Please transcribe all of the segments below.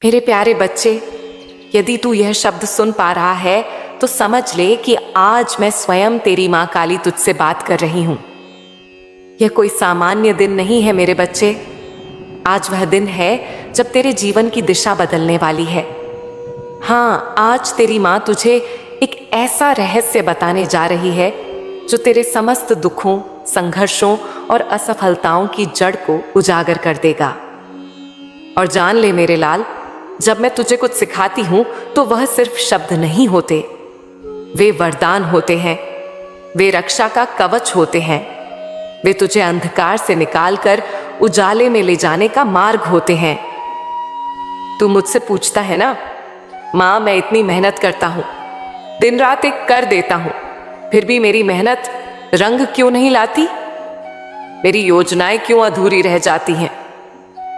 मेरे प्यारे बच्चे, यदि तू यह शब्द सुन पा रहा है तो समझ ले कि आज मैं स्वयं तेरी माँ काली तुझसे बात कर रही हूँ। यह कोई सामान्य दिन नहीं है मेरे बच्चे। आज वह दिन है जब तेरे जीवन की दिशा बदलने वाली है। हाँ, आज तेरी माँ तुझे एक ऐसा रहस्य बताने जा रही है जो तेरे समस्त दुखों, संघर्षों और असफलताओं की जड़ को उजागर कर देगा। और जान ले मेरे लाल, जब मैं तुझे कुछ सिखाती हूं तो वह सिर्फ शब्द नहीं होते, वे वरदान होते हैं, वे रक्षा का कवच होते हैं, वे तुझे अंधकार से निकालकर उजाले में ले जाने का मार्ग होते हैं। तू मुझसे पूछता है ना, माँ मैं इतनी मेहनत करता हूं, दिन रात एक कर देता हूं, फिर भी मेरी मेहनत रंग क्यों नहीं लाती? मेरी योजनाएं क्यों अधूरी रह जाती हैं?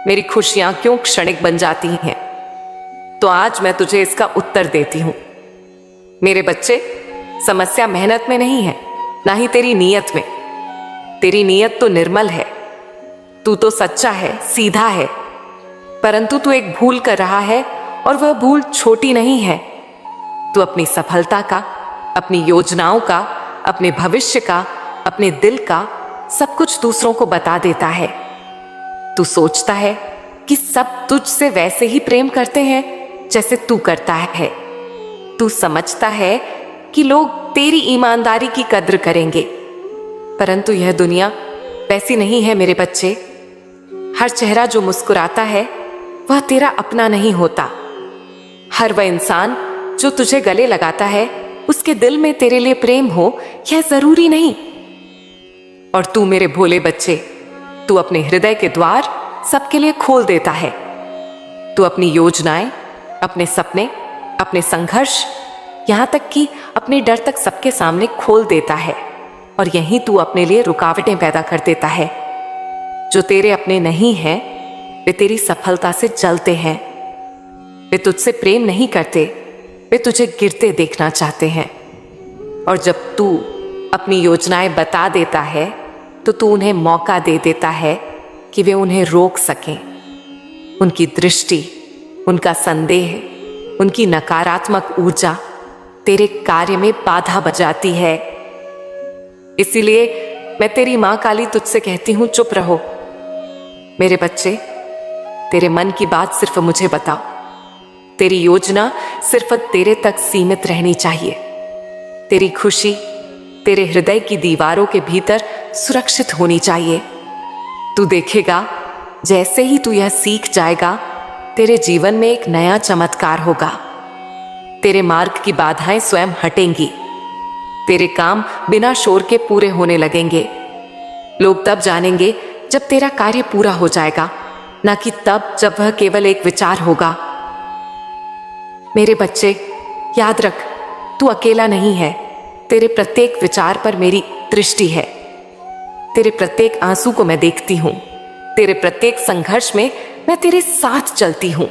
मेरी खुशियां क्यों क्षणिक बन जाती हैं? तो आज मैं तुझे इसका उत्तर देती हूं। मेरे बच्चे, समस्या मेहनत में नहीं है, ना ही तेरी नीयत में। तेरी नीयत तो निर्मल है, तू तो सच्चा है, सीधा है, परंतु तू एक भूल कर रहा है और वह भूल छोटी नहीं है। तू अपनी सफलता का, अपनी योजनाओं का, अपने भविष्य का, अपने दिल का सब कुछ दूसरों को बता देता है। तू सोचता है कि सब तुझसे वैसे ही प्रेम करते हैं जैसे तू करता है। तू समझता है कि लोग तेरी ईमानदारी की कद्र करेंगे, परंतु यह दुनिया वैसी नहीं है मेरे बच्चे। हर चेहरा जो मुस्कुराता है वह तेरा अपना नहीं होता। हर वह इंसान जो तुझे गले लगाता है उसके दिल में तेरे लिए प्रेम हो यह जरूरी नहीं। और तू मेरे भोले बच्चे, तू अपने हृदय के द्वार सबके लिए खोल देता है। तू अपनी योजनाएं, अपने सपने, अपने संघर्ष, यहां तक कि अपने डर तक सबके सामने खोल देता है। और यहीं तू अपने लिए रुकावटें पैदा कर देता है। जो तेरे अपने नहीं हैं, वे तेरी सफलता से जलते हैं। वे तुझसे प्रेम नहीं करते, वे तुझे गिरते देखना चाहते हैं। और जब तू अपनी योजनाएं बता देता है तो तू उन्हें मौका दे देता है कि वे उन्हें रोक सकें। उनकी दृष्टि, उनका संदेह, उनकी नकारात्मक ऊर्जा तेरे कार्य में बाधा बजाती है। इसीलिए मैं तेरी मां काली तुझसे कहती हूं, चुप रहो। मेरे बच्चे, तेरे मन की बात सिर्फ मुझे बताओ। तेरी योजना सिर्फ तेरे तक सीमित रहनी चाहिए। तेरी खुशी तेरे हृदय की दीवारों के भीतर सुरक्षित होनी चाहिए। तू देखेगा, जैसे ही तू यह सीख जाएगा, तेरे जीवन में एक नया चमत्कार होगा। तेरे मार्ग की बाधाएं स्वयं हटेंगी। तेरे काम बिना शोर के पूरे होने लगेंगे। लोग तब जानेंगे जब तेरा कार्य पूरा हो जाएगा, ना कि तब जब वह केवल एक विचार होगा। मेरे बच्चे, याद रख, तू अकेला नहीं है। तेरे प्रत्येक विचार पर मेरी दृष्टि है। तेरे प्रत्येक आंसू को मैं देखती हूं। तेरे प्रत्येक संघर्ष में मैं तेरे साथ चलती हूं।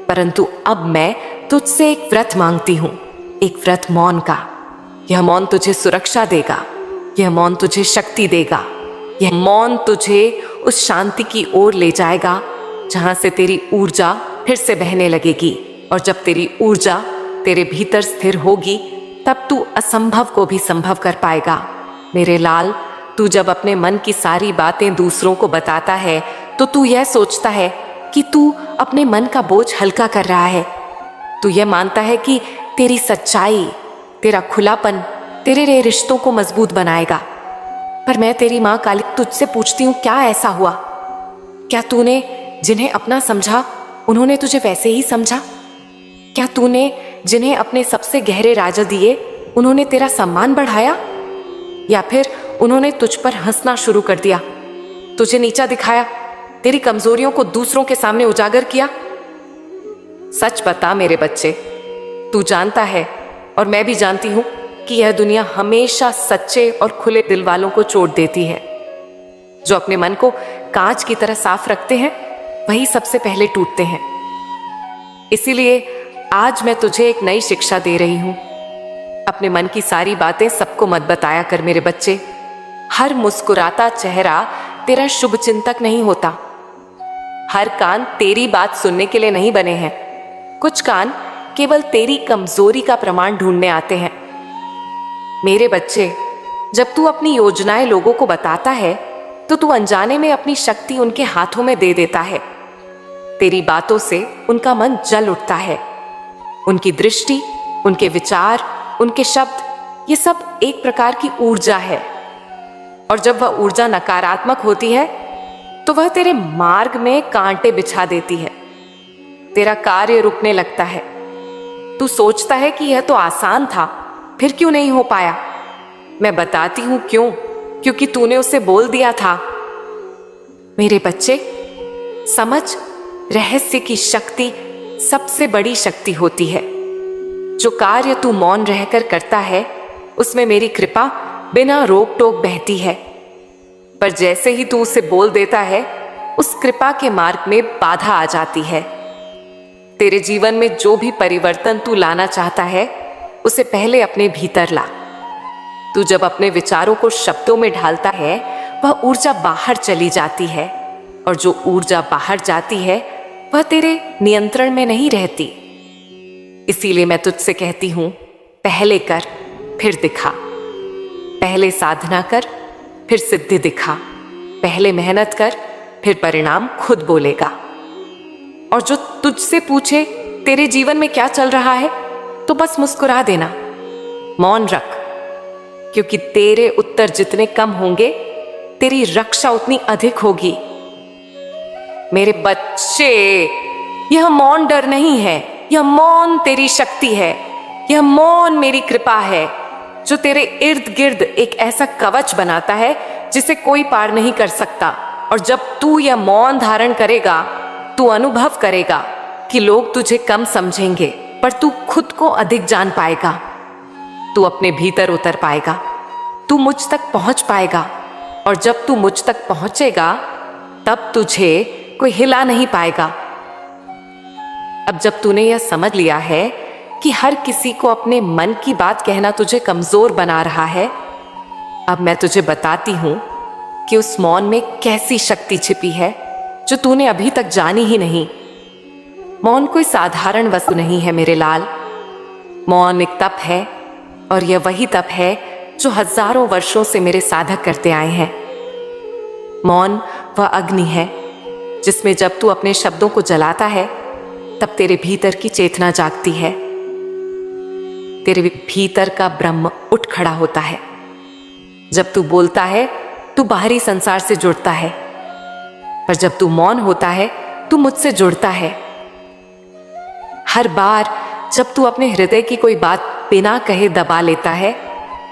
परंतु अब मैं तुझसे एक व्रत मांगती हूं, एक व्रत मौन का। यह मौन तुझे सुरक्षा देगा, यह मौन तुझे शक्ति देगा, यह मौन तुझे उस शांति की ओर ले जाएगा जहां से तेरी ऊर्जा फिर से बहने लगेगी। और जब तेरी ऊर्जा तेरे भीतर स्थिर होगी, तब तू असंभव को भी संभव कर पाएगा। मेरे लाल, तू जब अपने मन की सारी बातें दूसरों को बताता है तो तू यह सोचता है कि तू अपने मन का बोझ हल्का कर रहा है। तू यह मानता है कि तेरी सच्चाई, तेरा खुलापन तेरे रिश्तों को मजबूत बनाएगा। पर मैं तेरी माँ काली तुझसे पूछती हूँ, क्या ऐसा हुआ? क्या तूने जिन्हें अपना समझा उन्होंने तुझे वैसे ही समझा? क्या तूने जिन्हें अपने सबसे गहरे राज दिए उन्होंने तेरा सम्मान बढ़ाया? या फिर उन्होंने तुझ पर हंसना शुरू कर दिया, तुझे नीचा दिखाया, तेरी कमजोरियों को दूसरों के सामने उजागर किया? सच बता मेरे बच्चे, तू जानता है और मैं भी जानती हूं कि यह दुनिया हमेशा सच्चे और खुले दिल वालों को चोट देती है। जो अपने मन को कांच की तरह साफ रखते हैं वही सबसे पहले टूटते हैं। इसीलिए आज मैं तुझे एक नई शिक्षा दे रही हूं। अपने मन की सारी बातें सबको मत बताया कर मेरे बच्चे। हर मुस्कुराता चेहरा तेरा शुभ चिंतक नहीं होता। हर कान तेरी बात सुनने के लिए नहीं बने हैं। कुछ कान केवल तेरी कमजोरी का प्रमाण ढूंढने आते हैं। मेरे बच्चे, जब तू अपनी योजनाएं लोगों को बताता है तो तू अनजाने में अपनी शक्ति उनके हाथों में दे देता है। तेरी बातों से उनका मन जल उठता है। उनकी दृष्टि, उनके विचार, उनके शब्द, ये सब एक प्रकार की ऊर्जा है। और जब वह ऊर्जा नकारात्मक होती है तो वह तेरे मार्ग में कांटे बिछा देती है। तेरा कार्य रुकने लगता है। तू सोचता है कि यह तो आसान था, फिर क्यों नहीं हो पाया? मैं बताती हूं क्यों, क्योंकि तूने उसे बोल दिया था। मेरे बच्चे, समझ, रहस्य की शक्ति सबसे बड़ी शक्ति होती है। जो कार्य तू मौन रहकर करता है उसमें मेरी कृपा बिना रोक टोक बहती है। पर जैसे ही तू उसे बोल देता है, उस कृपा के मार्ग में बाधा आ जाती है। तेरे जीवन में जो भी परिवर्तन तू लाना चाहता है, उसे पहले अपने भीतर ला। तू जब अपने विचारों को शब्दों में ढालता है, वह ऊर्जा बाहर चली जाती है, और जो ऊर्जा बाहर जाती है वह तेरे नियंत्रण में नहीं रहती। इसीलिए मैं तुझसे कहती हूं, पहले कर फिर दिखा। पहले साधना कर फिर सिद्धि दिखा। पहले मेहनत कर फिर परिणाम खुद बोलेगा। और जो तुझसे पूछे तेरे जीवन में क्या चल रहा है, तो बस मुस्कुरा देना, मौन रख, क्योंकि तेरे उत्तर जितने कम होंगे, तेरी रक्षा उतनी अधिक होगी। मेरे बच्चे, यह मौन डर नहीं है, यह मौन तेरी शक्ति है। यह मौन मेरी कृपा है, जो तेरे इर्द गिर्द एक ऐसा कवच बनाता है जिसे कोई पार नहीं कर सकता। और जब तू यह मौन धारण करेगा, तू अनुभव करेगा कि लोग तुझे कम समझेंगे, पर तू खुद को अधिक जान पाएगा। तू अपने भीतर उतर पाएगा, तू मुझ तक पहुंच पाएगा। और जब तू मुझ तक पहुंचेगा, तब तुझे कोई हिला नहीं पाएगा। अब जब तूने यह समझ लिया है कि हर किसी को अपने मन की बात कहना तुझे कमजोर बना रहा है, अब मैं तुझे बताती हूं कि उस मौन में कैसी शक्ति छिपी है जो तूने अभी तक जानी ही नहीं। मौन कोई साधारण वस्तु नहीं है मेरे लाल। मौन एक तप है, और यह वही तप है जो हजारों वर्षों से मेरे साधक करते आए हैं। मौन वह अग्नि है जिसमें जब तू अपने शब्दों को जलाता है, तब तेरे भीतर की चेतना जागती है। तेरे भीतर का ब्रह्म उठ खड़ा होता है। जब तू बोलता है, तू बाहरी संसार से जुड़ता है, पर जब तू मौन होता है, तू मुझसे जुड़ता है। हर बार जब तू अपने हृदय की कोई बात बिना कहे दबा लेता है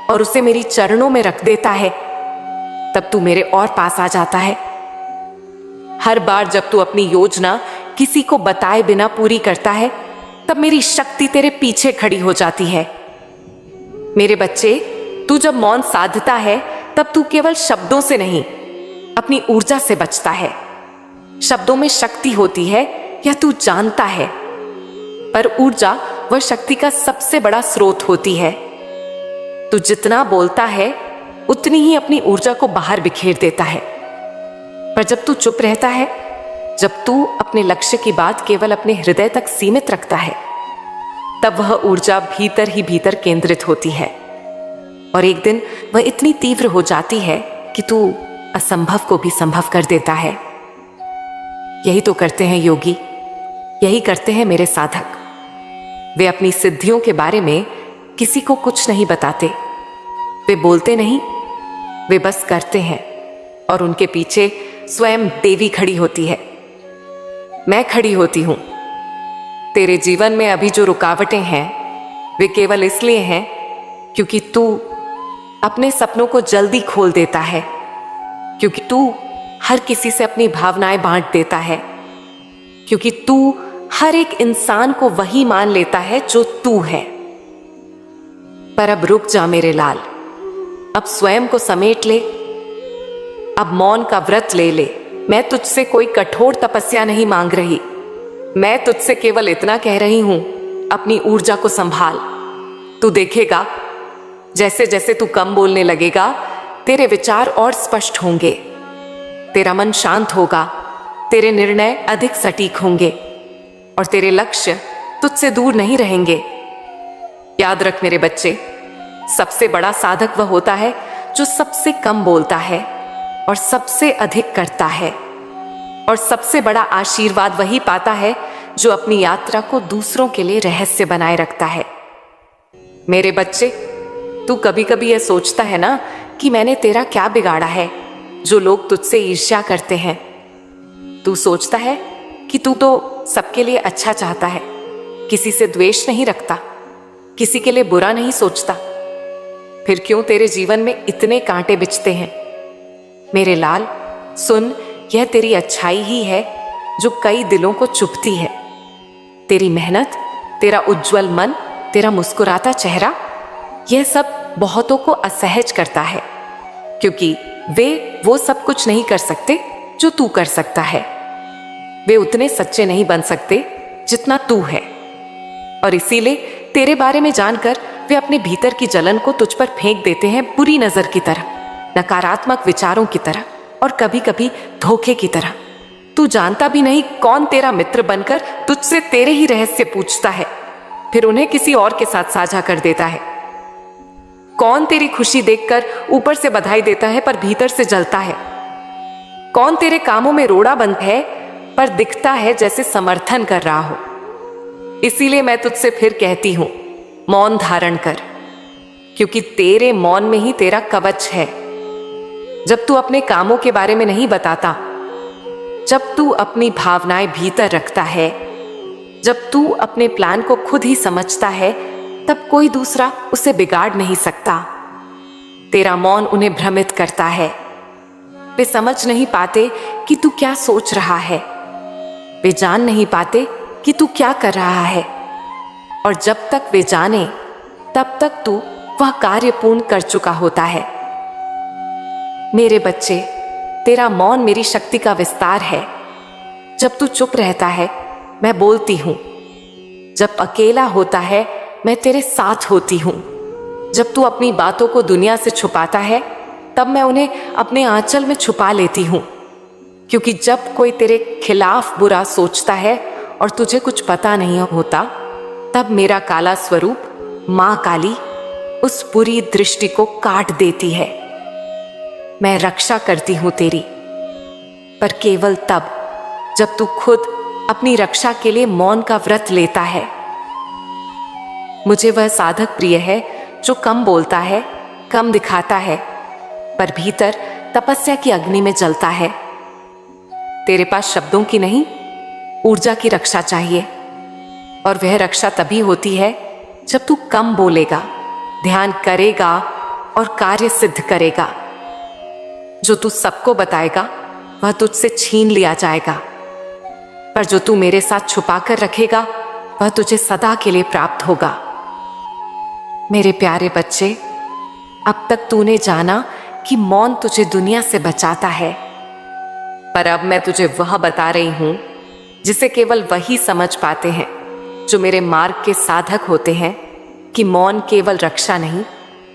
और उसे मेरी चरणों में रख देता है, तब तू मेरे और पास आ जाता है। हर बार जब तू अपनी योजना किसी को बताए बिना पूरी करता है, तब मेरी शक्ति तेरे पीछे खड़ी हो जाती है। मेरे बच्चे, तू जब मौन साधता है, तब तू केवल शब्दों से नहीं, अपनी ऊर्जा से बचता है। शब्दों में शक्ति होती है, यह तू जानता है, पर ऊर्जा वह शक्ति का सबसे बड़ा स्रोत होती है। तू जितना बोलता है, उतनी ही अपनी ऊर्जा को बाहर बिखेर देता है। पर जब तू चुप रहता है, जब तू अपने लक्ष्य की बात केवल अपने हृदय तक सीमित रखता है, तब वह ऊर्जा भीतर ही भीतर केंद्रित होती है, और एक दिन वह इतनी तीव्र हो जाती है कि तू असंभव को भी संभव कर देता है। यही तो करते हैं योगी, यही करते हैं मेरे साधक। वे अपनी सिद्धियों के बारे में किसी को कुछ नहीं बताते। वे बोलते नहीं, वे बस करते हैं, और उनके पीछे स्वयं देवी खड़ी होती है। मैं खड़ी होती हूं। तेरे जीवन में अभी जो रुकावटें हैं, वे केवल इसलिए हैं क्योंकि तू अपने सपनों को जल्दी खोल देता है, क्योंकि तू हर किसी से अपनी भावनाएं बांट देता है, क्योंकि तू हर एक इंसान को वही मान लेता है जो तू है। पर अब रुक जा मेरे लाल, अब स्वयं को समेट ले, अब मौन का व्रत ले ले। मैं तुझसे कोई कठोर तपस्या नहीं मांग रही, मैं तुझसे केवल इतना कह रही हूं, अपनी ऊर्जा को संभाल। तू देखेगा, जैसे जैसे तू कम बोलने लगेगा, तेरे विचार और स्पष्ट होंगे, तेरा मन शांत होगा, तेरे निर्णय अधिक सटीक होंगे, और तेरे लक्ष्य तुझसे दूर नहीं रहेंगे। याद रख मेरे बच्चे, सबसे बड़ा साधक वह होता है जो सबसे कम बोलता है और सबसे अधिक करता है, और सबसे बड़ा आशीर्वाद वही पाता है जो अपनी यात्रा को दूसरों के लिए रहस्य बनाए रखता है। मेरे बच्चे, तू कभी कभी यह सोचता है ना कि मैंने तेरा क्या बिगाड़ा है जो लोग तुझसे ईर्ष्या करते हैं। तू सोचता है कि तू तो सबके लिए अच्छा चाहता है, किसी से द्वेष नहीं रखता, किसी के लिए बुरा नहीं सोचता। फिर क्यों तेरे जीवन में इतने कांटे बिछते हैं? मेरे लाल सुन, यह तेरी अच्छाई ही है जो कई दिलों को चुभती है। तेरी मेहनत, तेरा उज्जवल मन, तेरा मुस्कुराता चेहरा, यह सब बहुतों को असहज करता है, क्योंकि वे वो सब कुछ नहीं कर सकते जो तू कर सकता है। वे उतने सच्चे नहीं बन सकते जितना तू है, और इसीलिए तेरे बारे में जानकर वे अपने भीतर की जलन को तुझ पर फेंक देते हैं, बुरी नजर की तरह, नकारात्मक विचारों की तरह, और कभी कभी धोखे की तरह। तू जानता भी नहीं कौन तेरा मित्र बनकर तुझसे तेरे ही रहस्य पूछता है, फिर उन्हें किसी और के साथ साझा कर देता है। कौन तेरी खुशी देखकर ऊपर से बधाई देता है पर भीतर से जलता है। कौन तेरे कामों में रोड़ा बंद है पर दिखता है जैसे समर्थन कर रहा हो। इसीलिए मैं तुझसे फिर कहती हूं, मौन धारण कर, क्योंकि तेरे मौन में ही तेरा कवच है। जब तू अपने कामों के बारे में नहीं बताता, जब तू अपनी भावनाएं भीतर रखता है, जब तू अपने प्लान को खुद ही समझता है, तब कोई दूसरा उसे बिगाड़ नहीं सकता। तेरा मौन उन्हें भ्रमित करता है। वे समझ नहीं पाते कि तू क्या सोच रहा है, वे जान नहीं पाते कि तू क्या कर रहा है, और जब तक वे जाने तब तक तू वह कार्य पूर्ण कर चुका होता है। मेरे बच्चे, तेरा मौन मेरी शक्ति का विस्तार है। जब तू चुप रहता है, मैं बोलती हूं। जब अकेला होता है, मैं तेरे साथ होती हूं। जब तू अपनी बातों को दुनिया से छुपाता है, तब मैं उन्हें अपने आंचल में छुपा लेती हूं। क्योंकि जब कोई तेरे खिलाफ बुरा सोचता है और तुझे कुछ पता नहीं होता, तब मेरा काला स्वरूप मां काली उस बुरी दृष्टि को काट देती है। मैं रक्षा करती हूं तेरी, पर केवल तब जब तू खुद अपनी रक्षा के लिए मौन का व्रत लेता है। मुझे वह साधक प्रिय है जो कम बोलता है, कम दिखाता है, पर भीतर तपस्या की अग्नि में जलता है। तेरे पास शब्दों की नहीं, ऊर्जा की रक्षा चाहिए, और वह रक्षा तभी होती है जब तू कम बोलेगा, ध्यान करेगा और कार्य सिद्ध करेगा। जो तू सबको बताएगा वह तुझसे छीन लिया जाएगा, पर जो तू मेरे साथ छुपा कर रखेगा वह तुझे सदा के लिए प्राप्त होगा। मेरे प्यारे बच्चे, अब तक तूने जाना कि मौन तुझे दुनिया से बचाता है, पर अब मैं तुझे वह बता रही हूं जिसे केवल वही समझ पाते हैं जो मेरे मार्ग के साधक होते हैं, कि मौन केवल रक्षा नहीं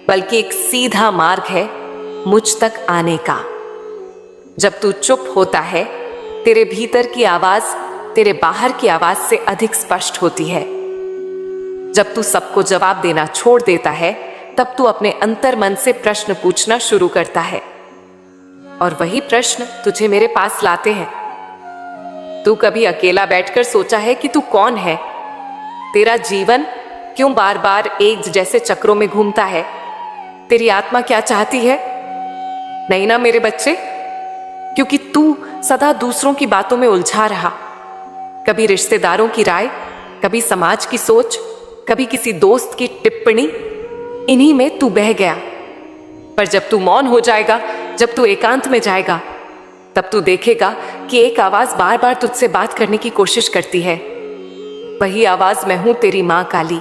बल्कि एक सीधा मार्ग है मुझ तक आने का। जब तू चुप होता है, तेरे भीतर की आवाज तेरे बाहर की आवाज से अधिक स्पष्ट होती है। जब तू सबको जवाब देना छोड़ देता है, तब तू अपने अंतर मन से प्रश्न पूछना शुरू करता है, और वही प्रश्न तुझे मेरे पास लाते हैं। तू कभी अकेला बैठकर सोचा है कि तू कौन है? तेरा जीवन क्यों बार बार एक जैसे चक्रों में घूमता है? तेरी आत्मा क्या चाहती है? नहीं ना मेरे बच्चे, क्योंकि तू सदा दूसरों की बातों में उलझा रहा। कभी रिश्तेदारों की राय, कभी समाज की सोच, कभी किसी दोस्त की टिप्पणी, इन्हीं में तू बह गया। पर जब तू मौन हो जाएगा, जब तू एकांत में जाएगा, तब तू देखेगा कि एक आवाज बार बार तुझसे बात करने की कोशिश करती है। वही आवाज मैं हूं, तेरी मां काली,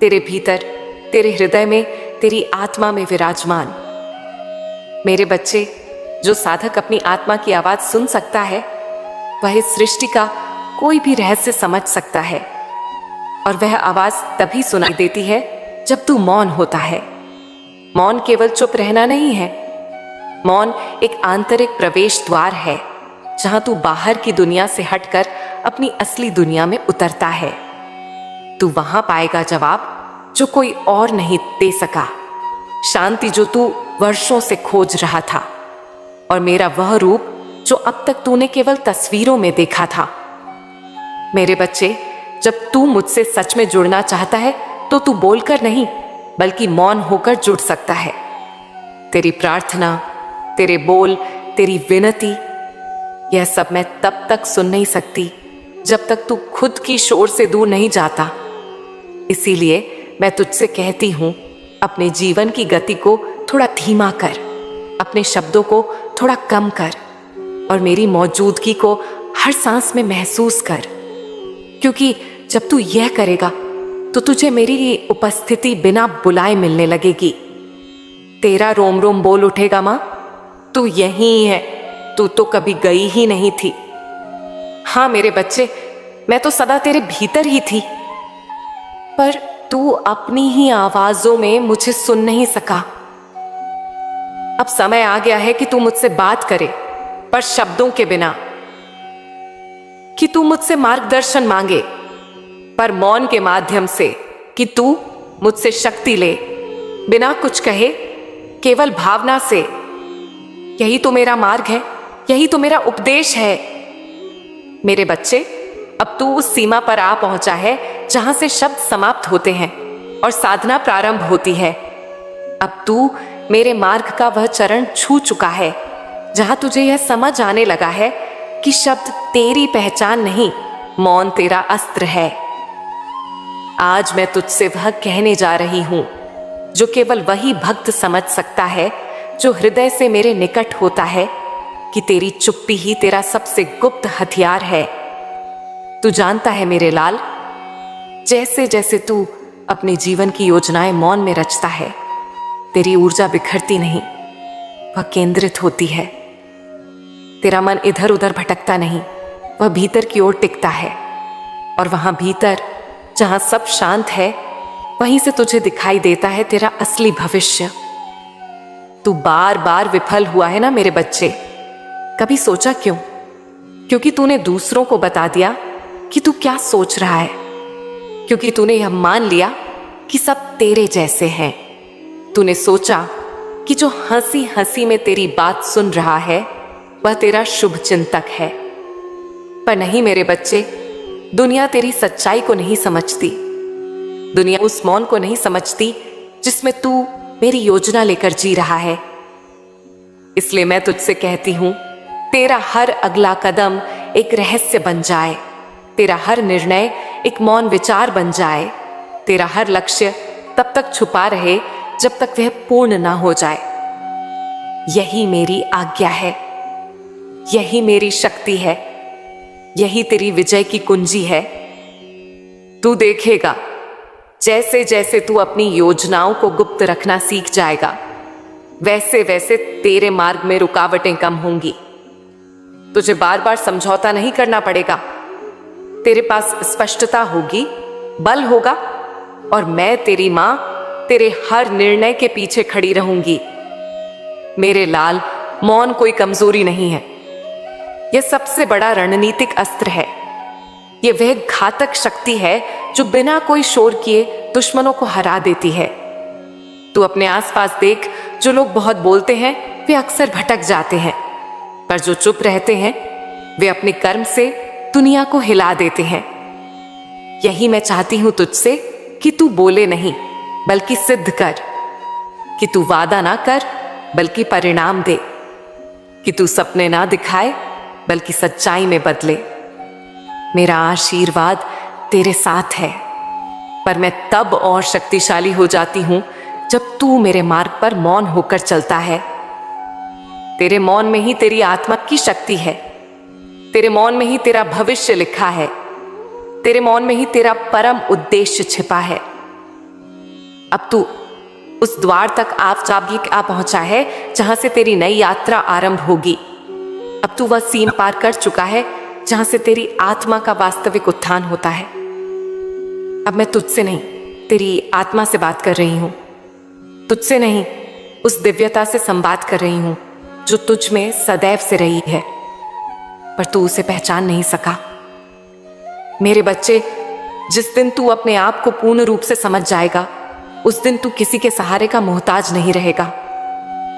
तेरे भीतर, तेरे हृदय में, तेरी आत्मा में विराजमान। मेरे बच्चे, जो साधक अपनी आत्मा की आवाज सुन सकता है, वह इस सृष्टि का कोई भी रहस्य समझ सकता है, और वह आवाज तभी सुनाई देती है जब तू मौन होता है। मौन केवल चुप रहना नहीं है, मौन एक आंतरिक प्रवेश द्वार है जहां तू बाहर की दुनिया से हटकर अपनी असली दुनिया में उतरता है। तू वहां पाएगा जवाब जो कोई और नहीं दे सका, शांति जो तू वर्षों से खोज रहा था, और मेरा वह रूप जो अब तक तूने केवल तस्वीरों में देखा था। मेरे बच्चे, जब तू मुझसे सच में जुड़ना चाहता है तो तू बोलकर नहीं बल्कि मौन होकर जुड़ सकता है। तेरी प्रार्थना, तेरे बोल, तेरी विनती, यह सब मैं तब तक सुन नहीं सकती जब तक तू खुद की शोर से दूर नहीं जाता। इसीलिए मैं तुझसे कहती हूं, अपने जीवन की गति को थोड़ा धीमा कर, अपने शब्दों को थोड़ा कम कर और मेरी मौजूदगी को हर सांस में महसूस कर, क्योंकि जब तू यह करेगा तो तुझे मेरी उपस्थिति बिना बुलाए मिलने लगेगी। तेरा रोम रोम बोल उठेगा, मां तू यहीं है, तू तो कभी गई ही नहीं थी। हाँ मेरे बच्चे, मैं तो सदा तेरे भीतर ही थी, पर तू अपनी ही आवाजों में मुझे सुन नहीं सका। अब समय आ गया है कि तू मुझसे बात करे, पर शब्दों के बिना, कि तू मुझसे मार्गदर्शन मांगे पर मौन के माध्यम से, कि तू मुझसे शक्ति ले बिना कुछ कहे, केवल भावना से। यही तो मेरा मार्ग है, यही तो मेरा उपदेश है। मेरे बच्चे, अब तू उस सीमा पर आ पहुंचा है जहां से शब्द समाप्त होते हैं और साधना प्रारंभ होती है। अब तू मेरे मार्ग का वह चरण छू चुका है जहां तुझे यह समझ आने लगा है कि शब्द तेरी पहचान नहीं, मौन तेरा अस्त्र है। आज मैं तुझसे वह कहने जा रही हूं जो केवल वही भक्त समझ सकता है जो हृदय से मेरे निकट होता है, कि तेरी चुप्पी ही तेरा सबसे गुप्त हथियार है। तू जानता है मेरे लाल, जैसे जैसे तू अपने जीवन की योजनाएं मौन में रचता है, तेरी ऊर्जा बिखरती नहीं, वह केंद्रित होती है। तेरा मन इधर उधर भटकता नहीं, वह भीतर की ओर टिकता है, और वहां भीतर जहां सब शांत है, वहीं से तुझे दिखाई देता है तेरा असली भविष्य। तू बार बार विफल हुआ है ना मेरे बच्चे, कभी सोचा क्यों? क्योंकि तूने दूसरों को बता दिया कि तू क्या सोच रहा है, क्योंकि तूने यह मान लिया कि सब तेरे जैसे हैं। तूने सोचा कि जो हंसी हंसी में तेरी बात सुन रहा है वह तेरा शुभ चिंतक है, पर नहीं मेरे बच्चे, दुनिया तेरी सच्चाई को नहीं समझती। दुनिया उस मौन को नहीं समझती जिसमें तू मेरी योजना लेकर जी रहा है। इसलिए मैं तुझसे कहती हूं, तेरा हर अगला कदम एक रहस्य बन जाए, तेरा हर निर्णय एक मौन विचार बन जाए, तेरा हर लक्ष्य तब तक छुपा रहे जब तक वह पूर्ण ना हो जाए। यही मेरी आज्ञा है, यही मेरी शक्ति है, यही तेरी विजय की कुंजी है। तू देखेगा, जैसे जैसे तू अपनी योजनाओं को गुप्त रखना सीख जाएगा, वैसे वैसे तेरे मार्ग में रुकावटें कम होंगी। तुझे बार बार समझौता नहीं करना पड़ेगा, तेरे पास स्पष्टता होगी, बल होगा, और मैं तेरी मां तेरे हर निर्णय के पीछे खड़ी रहूंगी। मेरे लाल, मौन कोई कमजोरी नहीं है, यह सबसे बड़ा रणनीतिक अस्त्र है। यह वह घातक शक्ति है जो बिना कोई शोर किए दुश्मनों को हरा देती है। तू अपने आसपास देख, जो लोग बहुत बोलते हैं वे अक्सर भटक जाते हैं, पर जो चुप रहते हैं वे अपने कर्म से दुनिया को हिला देते हैं। यही मैं चाहती हूं तुझसे, कि तू बोले नहीं बल्कि सिद्ध कर, कि तू वादा ना कर बल्कि परिणाम दे, कि तू सपने ना दिखाए बल्कि सच्चाई में बदले। मेरा आशीर्वाद तेरे साथ है, पर मैं तब और शक्तिशाली हो जाती हूं जब तू मेरे मार्ग पर मौन होकर चलता है। तेरे मौन में ही तेरी आत्मा की शक्ति है, तेरे मौन में ही तेरा भविष्य लिखा है, तेरे मौन में ही तेरा परम उद्देश्य छिपा है। अब तू उस द्वार तक आ पहुंचा है जहां से तेरी नई यात्रा आरंभ होगी। अब तू वह सीमा पार कर चुका है जहां से तेरी आत्मा का वास्तविक उत्थान होता है। अब मैं तुझसे नहीं, तेरी आत्मा से बात कर रही हूं, तुझसे नहीं, उस दिव्यता से संवाद कर रही हूं जो तुझ में सदैव से रही है, पर तू उसे पहचान नहीं सका। मेरे बच्चे, जिस दिन तू अपने आप को पूर्ण रूप से समझ जाएगा, उस दिन तू किसी के सहारे का मोहताज नहीं रहेगा।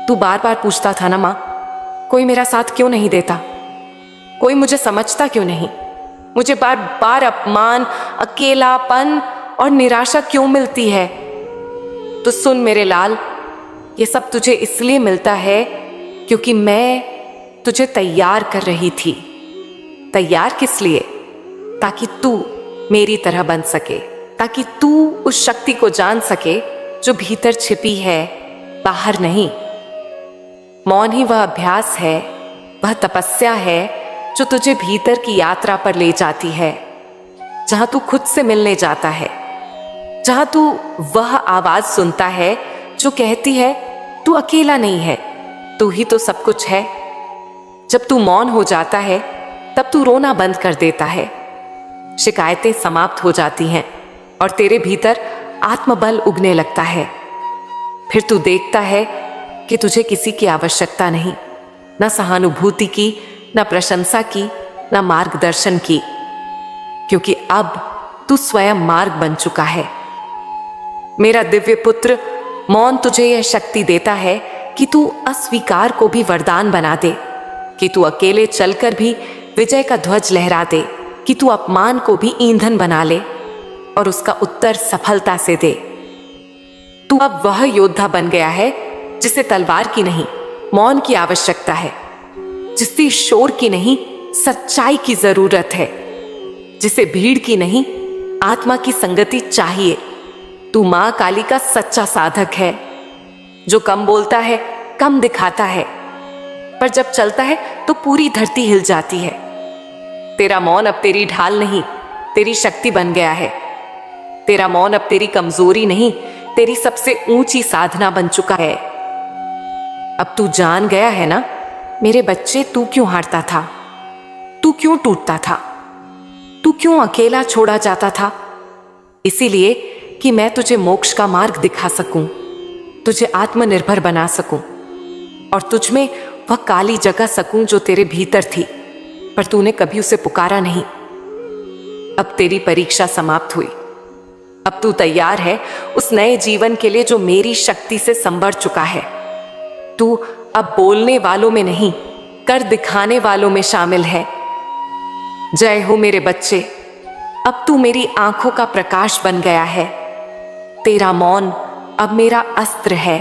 तू बार बार पूछता था ना माँ, कोई मेरा साथ क्यों नहीं देता, कोई मुझे समझता क्यों नहीं, मुझे बार बार अपमान, अकेलापन और निराशा क्यों मिलती है। तो सुन मेरे लाल, ये सब तुझे इसलिए मिलता है क्योंकि मैं तुझे तैयार कर रही थी। तैयार किस लिए? ताकि तू मेरी तरह बन सके, ताकि तू उस शक्ति को जान सके जो भीतर छिपी है, बाहर नहीं। मौन ही वह अभ्यास है, वह तपस्या है जो तुझे भीतर की यात्रा पर ले जाती है, जहां तू खुद से मिलने जाता है, जहां तू वह आवाज सुनता है जो कहती है तू अकेला नहीं है, तू ही तो सब कुछ है। जब तू मौन हो जाता है तब तू रोना बंद कर देता है, शिकायतें समाप्त हो जाती हैं और तेरे भीतर आत्मबल उगने लगता है। फिर तू देखता है कि तुझे किसी की आवश्यकता नहीं, न सहानुभूति की, न प्रशंसा की, न मार्गदर्शन की, क्योंकि अब तू स्वयं मार्ग बन चुका है। मेरा दिव्य पुत्र, मौन तुझे यह शक्ति देता है कि तू अस्वीकार को भी वरदान बना दे, कि तू अकेले चलकर भी विजय का ध्वज लहरा दे, कि तू अपमान को भी ईंधन बना ले और उसका उत्तर सफलता से दे। तू अब वह योद्धा बन गया है जिसे तलवार की नहीं, मौन की आवश्यकता है, जिसे शोर की नहीं, सच्चाई की जरूरत है, जिसे भीड़ की नहीं, आत्मा की संगति चाहिए। तू मां काली का सच्चा साधक है, जो कम बोलता है, कम दिखाता है, पर जब चलता है तो पूरी धरती हिल जाती है। तेरा मौन अब तेरी ढाल नहीं, तेरी शक्ति बन गया है। तेरा मौन अब तेरी कमजोरी नहीं, तेरी सबसे ऊंची साधना बन चुका है। अब तू जान गया है ना मेरे बच्चे, तू क्यों हारता था, तू क्यों टूटता था, तू क्यों अकेला छोड़ा जाता था? इसीलिए कि मैं तुझे मोक्ष का मार्ग दिखा सकूं, तुझे आत्मनिर्भर बना सकूं और तुझ में वह काली जगा सकूं जो तेरे भीतर थी, पर तूने कभी उसे पुकारा नहीं। अब तेरी परीक्षा समाप्त हुई। अब तू तैयार है उस नए जीवन के लिए जो मेरी शक्ति से संवर चुका है। तू अब बोलने वालों में नहीं, कर दिखाने वालों में शामिल है। जय हो मेरे बच्चे, अब तू मेरी आंखों का प्रकाश बन गया है। तेरा मौन अब मेरा अस्त्र है।